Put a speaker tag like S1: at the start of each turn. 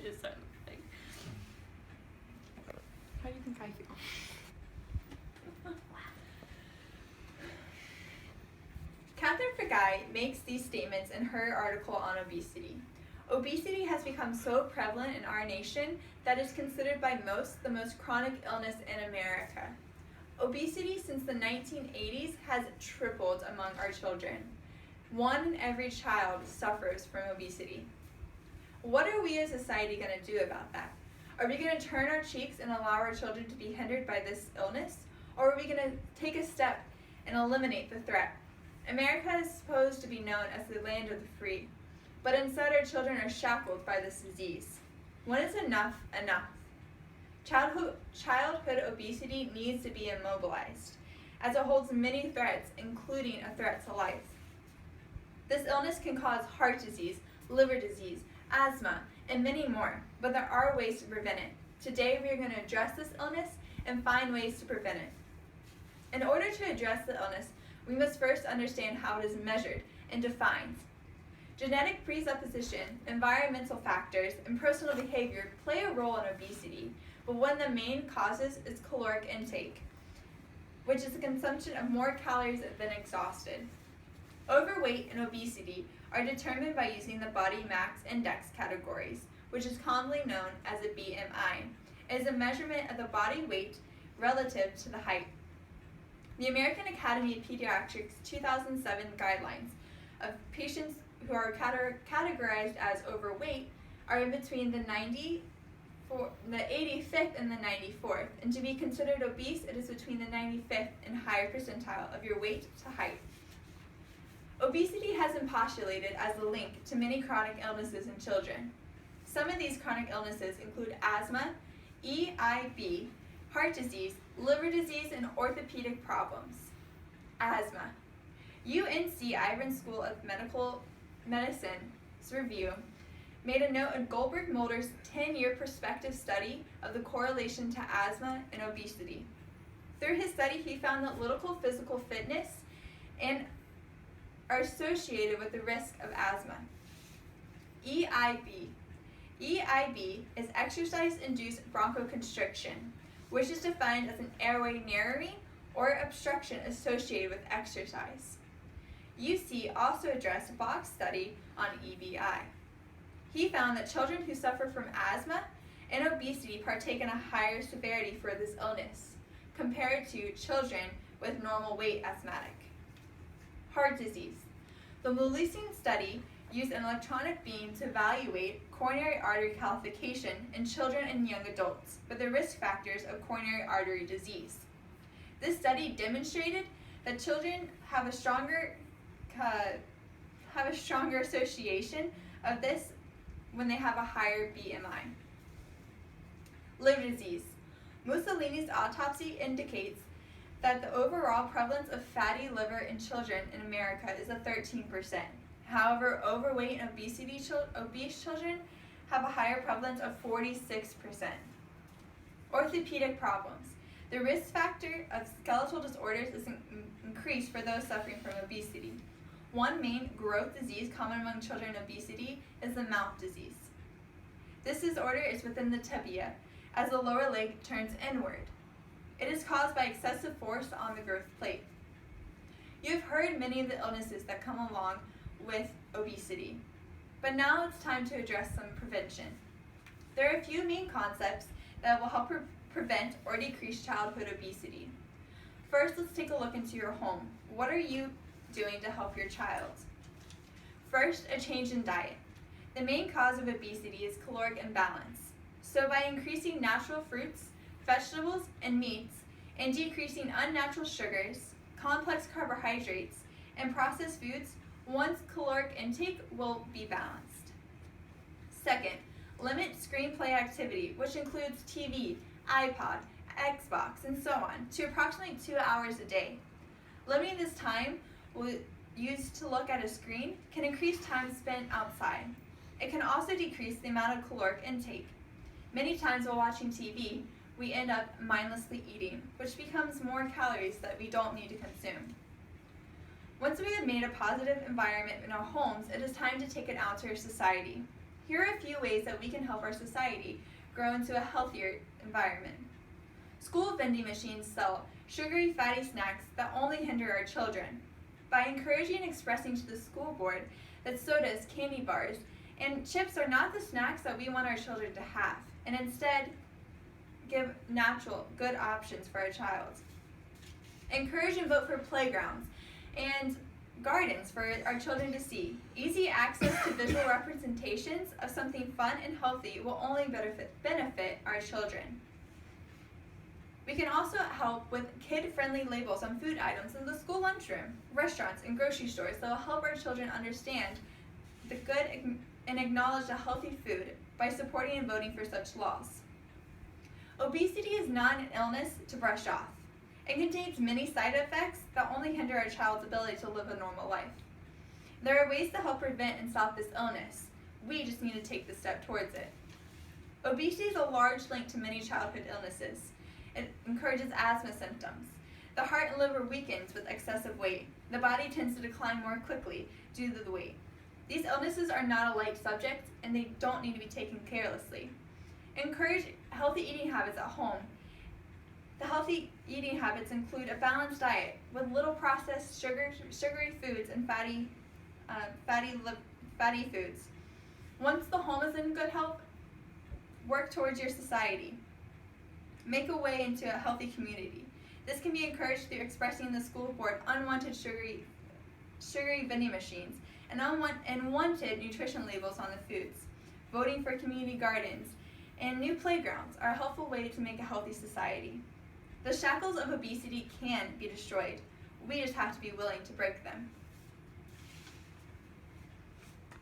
S1: just start laughing. How do you think I feel?
S2: Catherine Fagay makes these statements in her article on obesity. Obesity has become so prevalent in our nation that it's considered by most the most chronic illness in America. Obesity since the 1980s has tripled among our children. 1 in every child suffers from obesity. What are we as a society going to do about that? Are we going to turn our cheeks and allow our children to be hindered by this illness? Or are we going to take a step and eliminate the threat? America is supposed to be known as the land of the free, but instead our children are shackled by this disease. When is enough enough? Childhood obesity needs to be immobilized, as it holds many threats, including a threat to life. This illness can cause heart disease, liver disease, asthma, and many more, but there are ways to prevent it. Today we are going to address this illness and find ways to prevent it. In order to address the illness, we must first understand how it is measured and defined. Genetic presupposition, environmental factors, and personal behavior play a role in obesity, but one of the main causes is caloric intake, which is the consumption of more calories than exhausted. Overweight and obesity are determined by using the body mass index categories, which is commonly known as a BMI. It is a measurement of the body weight relative to the height. The American Academy of Pediatrics 2007 guidelines of patients who are categorized as overweight are in between the 85th and the 94th, and to be considered obese, it is between the 95th and higher percentile of your weight to height. Obesity has been postulated as the link to many chronic illnesses in children. Some of these chronic illnesses include asthma, EIB, heart disease, liver disease, and orthopedic problems. Asthma. UNC Iron School of Medicine's review made a note in Goldberg-Mulder's 10-year prospective study of the correlation to asthma and obesity. Through his study, he found that little physical fitness and are associated with the risk of asthma. EIB. EIB is exercise-induced bronchoconstriction, which is defined as an airway narrowing or obstruction associated with exercise. UC also addressed Bach's study on EBI. He found that children who suffer from asthma and obesity partake in a higher severity for this illness compared to children with normal weight asthmatic. Heart disease. The Mulising study used an electronic beam to evaluate coronary artery calcification in children and young adults with the risk factors of coronary artery disease. This study demonstrated that children have a stronger association of this when they have a higher BMI. Liver disease. Mussolini's autopsy indicates that the overall prevalence of fatty liver in children in America is 13%. However, overweight and obese children have a higher prevalence of 46%. Orthopedic problems. The risk factor of skeletal disorders is increased for those suffering from obesity. One main growth disease common among children with obesity is the mouth disease. This disorder is within the tibia, as the lower leg turns inward. It is caused by excessive force on the growth plate. You have heard many of the illnesses that come along with obesity, but now it's time to address some prevention. There are a few main concepts that will help prevent or decrease childhood obesity. First, let's take a look into your home. What are you doing to help your child? First, a change in diet. The main cause of obesity is caloric imbalance. So by increasing natural fruits, vegetables, and meats, and decreasing unnatural sugars, complex carbohydrates, and processed foods, one's caloric intake will be balanced. Second, limit screen play activity, which includes TV, iPod, Xbox, and so on, to approximately 2 hours a day. Limiting this time used to look at a screen can increase time spent outside. It can also decrease the amount of caloric intake. Many times while watching TV, we end up mindlessly eating, which becomes more calories that we don't need to consume. Once we have made a positive environment in our homes, it is time to take it out to our society. Here are a few ways that we can help our society grow into a healthier environment. School vending machines sell sugary, fatty snacks that only hinder our children. By encouraging and expressing to the school board that sodas, candy bars, and chips are not the snacks that we want our children to have, and instead give natural, good options for our child. Encourage and vote for playgrounds and gardens for our children to see. Easy access to visual representations of something fun and healthy will only benefit our children. We can also help with kid-friendly labels on food items in the school lunchroom, restaurants, and grocery stores that will help our children understand the good and acknowledge the healthy food by supporting and voting for such laws. Obesity is not an illness to brush off. It contains many side effects that only hinder our child's ability to live a normal life. There are ways to help prevent and stop this illness. We just need to take the step towards it. Obesity is a large link to many childhood illnesses. It encourages asthma symptoms. The heart and liver weakens with excessive weight. The body tends to decline more quickly due to the weight. These illnesses are not a light subject, and they don't need to be taken carelessly. Encourage healthy eating habits at home. The healthy eating habits include a balanced diet with little processed sugary foods and fatty foods. Once the home is in good health, work towards your society. Make a way into a healthy community. This can be encouraged through expressing in the school board unwanted sugary vending machines and wanted nutrition labels on the foods. Voting for community gardens and new playgrounds are a helpful way to make a healthy society. The shackles of obesity can be destroyed. We just have to be willing to break them.